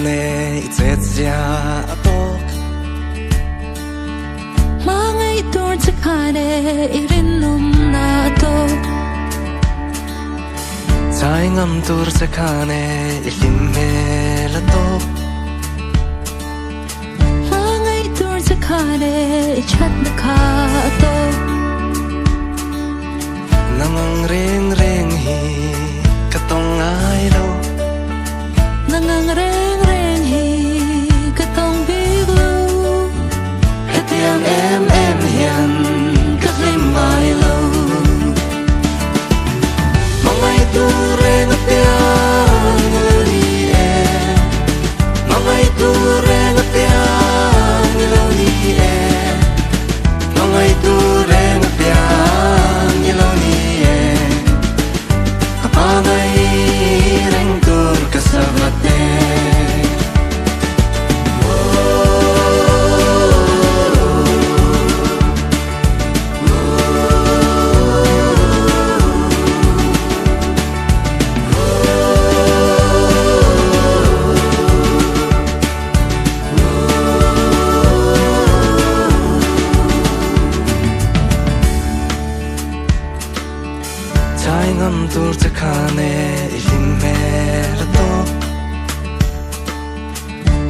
này chết ra to mang ai tuôn chắc hà để irin na to trái ngâm tur sẽ khá này lim mê là to mang ai tuôn chắc hà để chát na khá to nang reng reng hi katong ai đâu nang reng reng hi katong biglo hetiang em hiền cất lim mai lâu mong ai tu reng tiang li e mong ai tu reng tiang lâu li e mong ai tu reng tiang lâu li e apa ngai reng tur kasavate trái ngâm tur chắc khá nè lim mê là to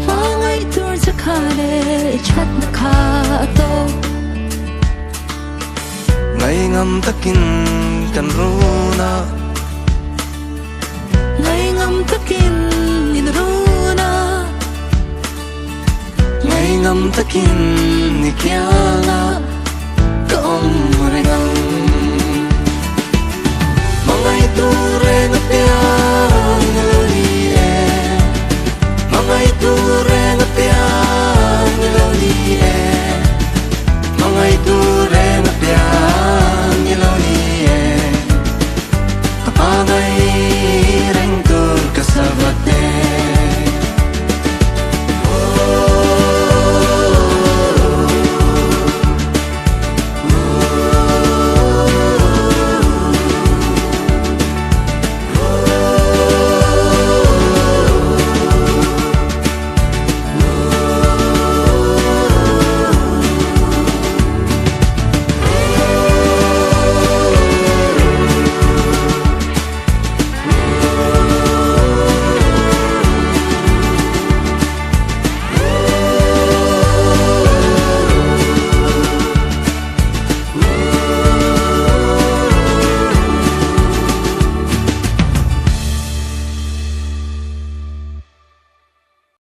mang ai tuôn chắc hà để chát na khá to ngày ngâm takin kan runa ngày ngâm takin in runa ngày ngâm takin ni kiala ka om rengang mong ai tu reng